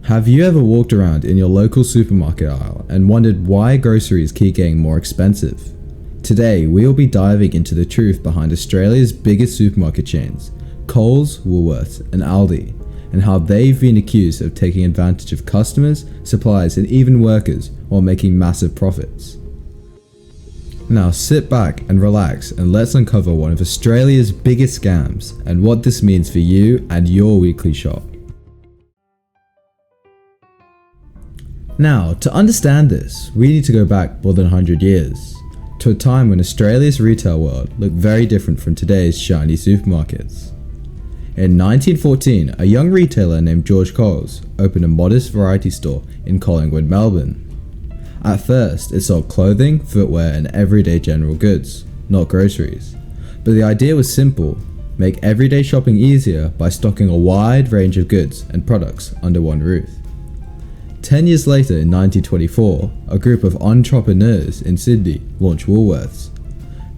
Have you ever walked around in your local supermarket aisle and wondered why groceries keep getting more expensive? Today, we'll be diving into the truth behind Australia's biggest supermarket chains, Coles, Woolworths and Aldi, and how they've been accused of taking advantage of customers, suppliers and even workers while making massive profits. Now sit back and relax and let's uncover one of Australia's biggest scams and what this means for you and your weekly shop. Now, to understand this, we need to go back more than 100 years, to a time when Australia's retail world looked very different from today's shiny supermarkets. In 1914, a young retailer named George Coles opened a modest variety store in Collingwood, Melbourne. At first, it sold clothing, footwear and everyday general goods, not groceries. But the idea was simple: make everyday shopping easier by stocking a wide range of goods and products under one roof. 10 years later, in 1924, a group of entrepreneurs in Sydney launched Woolworths.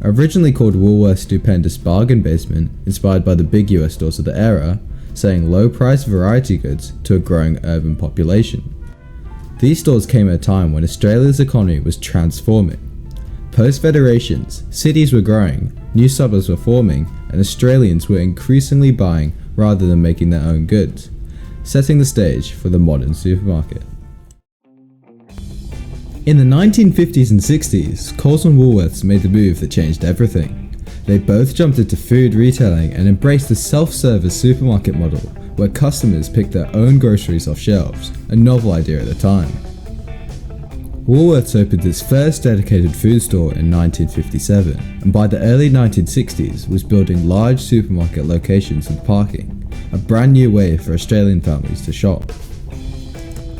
Originally called Woolworths Stupendous Bargain Basement, inspired by the big US stores of the era, selling low-priced variety goods to a growing urban population. These stores came at a time when Australia's economy was transforming. Post-federations, cities were growing, new suburbs were forming, and Australians were increasingly buying rather than making their own goods, setting the stage for the modern supermarket. In the 1950s and 60s, Coles and Woolworths made the move that changed everything. They both jumped into food retailing and embraced the self-service supermarket model, where customers picked their own groceries off shelves, a novel idea at the time. Woolworths opened its first dedicated food store in 1957, and by the early 1960s was building large supermarket locations with parking, a brand new way for Australian families to shop.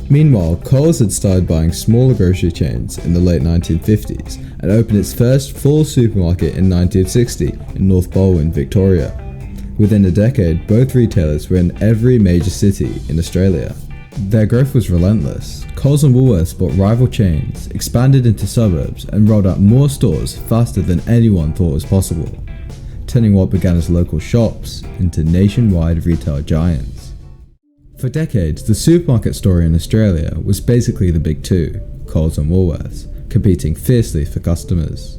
Meanwhile, Coles had started buying smaller grocery chains in the late 1950s and opened its first full supermarket in 1960 in North Balwyn, Victoria. Within a decade, both retailers were in every major city in Australia. Their growth was relentless. Coles and Woolworths bought rival chains, expanded into suburbs, and rolled out more stores faster than anyone thought was possible, turning what began as local shops into nationwide retail giants. For decades, the supermarket story in Australia was basically the big two, Coles and Woolworths, competing fiercely for customers.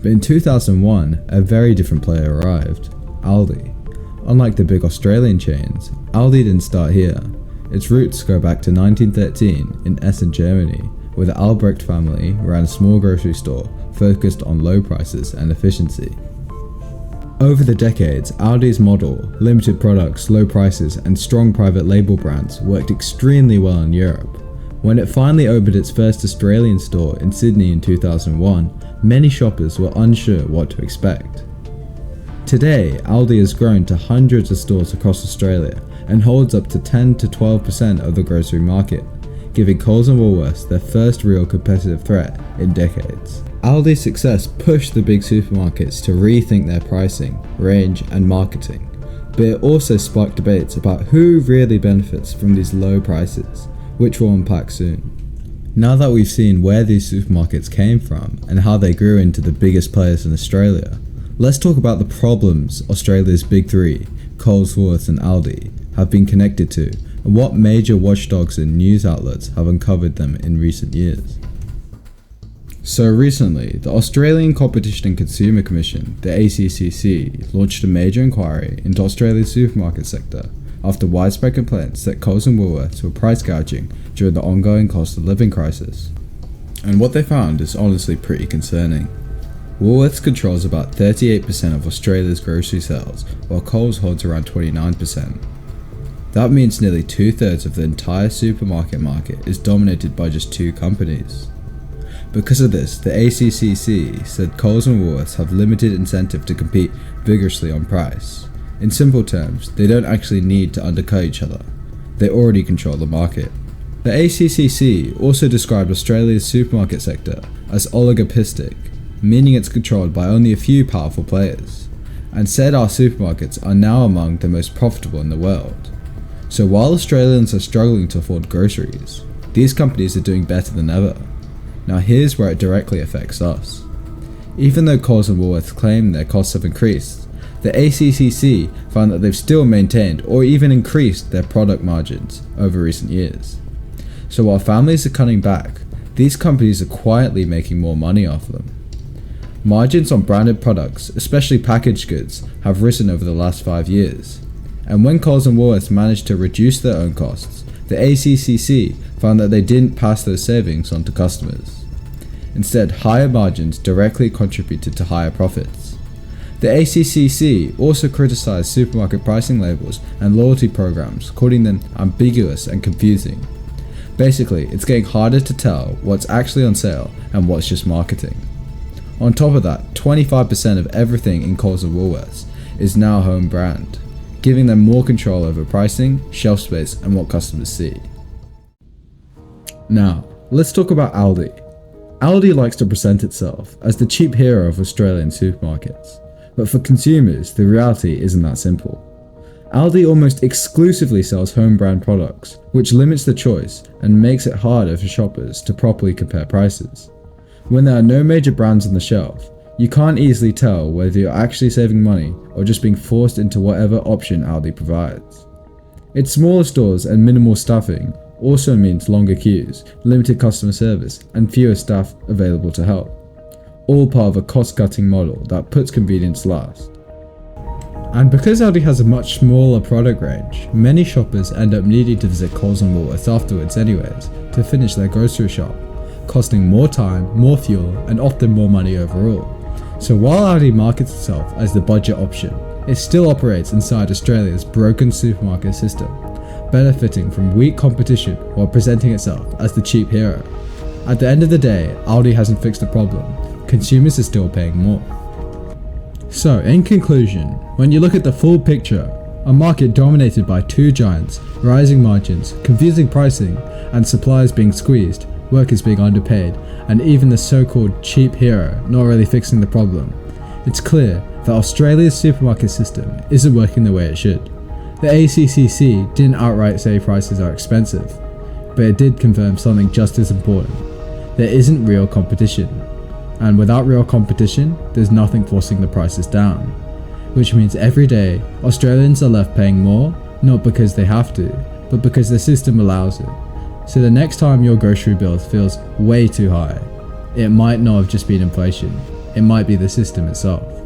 But in 2001, a very different player arrived, Aldi. Unlike the big Australian chains, Aldi didn't start here. Its roots go back to 1913 in Essen, Germany, where the Albrecht family ran a small grocery store focused on low prices and efficiency. Over the decades, Aldi's model, limited products, low prices, and strong private label brands worked extremely well in Europe. When it finally opened its first Australian store in Sydney in 2001, many shoppers were unsure what to expect. Today, Aldi has grown to hundreds of stores across Australia and holds up to 10 to 12% of the grocery market, giving Coles and Woolworths their first real competitive threat in decades. Aldi's success pushed the big supermarkets to rethink their pricing, range and marketing, but it also sparked debates about who really benefits from these low prices, which we'll unpack soon. Now that we've seen where these supermarkets came from and how they grew into the biggest players in Australia, let's talk about the problems Australia's big three, Coles, Woolworths and Aldi, have been connected to and what major watchdogs and news outlets have uncovered them in recent years. So recently, the Australian Competition and Consumer Commission, the ACCC, launched a major inquiry into Australia's supermarket sector after widespread complaints that Coles and Woolworths were price gouging during the ongoing cost of living crisis. And what they found is honestly pretty concerning. Woolworths controls about 38% of Australia's grocery sales, while Coles holds around 29%. That means nearly 2/3 of the entire supermarket market is dominated by just two companies. Because of this, the ACCC said Coles and Woolworths have limited incentive to compete vigorously on price. In simple terms, they don't actually need to undercut each other. They already control the market. The ACCC also described Australia's supermarket sector as oligopolistic, meaning it's controlled by only a few powerful players, and said our supermarkets are now among the most profitable in the world. So while Australians are struggling to afford groceries, these companies are doing better than ever. Now here's where it directly affects us. Even though Coles and Woolworths claim their costs have increased, the ACCC found that they've still maintained or even increased their product margins over recent years. So while families are cutting back, these companies are quietly making more money off them. Margins on branded products, especially packaged goods, have risen over the last 5 years. And when Coles and Woolworths managed to reduce their own costs, the ACCC found that they didn't pass those savings on to customers. Instead, higher margins directly contributed to higher profits. The ACCC also criticized supermarket pricing labels and loyalty programs, calling them ambiguous and confusing. Basically, it's getting harder to tell what's actually on sale and what's just marketing. On top of that, 25% of everything in Coles and Woolworths is now home brand, giving them more control over pricing, shelf space, and what customers see. Now, let's talk about Aldi. Aldi likes to present itself as the cheap hero of Australian supermarkets, but for consumers, the reality isn't that simple. Aldi almost exclusively sells home brand products, which limits the choice and makes it harder for shoppers to properly compare prices. When there are no major brands on the shelf, you can't easily tell whether you're actually saving money or just being forced into whatever option Aldi provides. Its smaller stores and minimal staffing also means longer queues, limited customer service, and fewer staff available to help. All part of a cost-cutting model that puts convenience last. And because Aldi has a much smaller product range, many shoppers end up needing to visit Coles and Woolworths afterwards anyways to finish their grocery shop, costing more time, more fuel, and often more money overall. So while Aldi markets itself as the budget option, it still operates inside Australia's broken supermarket system, benefiting from weak competition while presenting itself as the cheap hero. At the end of the day, Aldi hasn't fixed the problem. Consumers are still paying more. So, in conclusion, when you look at the full picture, a market dominated by two giants, rising margins, confusing pricing, and suppliers being squeezed, workers being underpaid, and even the so-called cheap hero not really fixing the problem, it's clear that Australia's supermarket system isn't working the way it should. The ACCC didn't outright say prices are expensive, but it did confirm something just as important. There isn't real competition. And without real competition, there's nothing forcing the prices down. Which means every day, Australians are left paying more, not because they have to, but because the system allows it. So the next time your grocery bill feels way too high, it might not have just been inflation, it might be the system itself.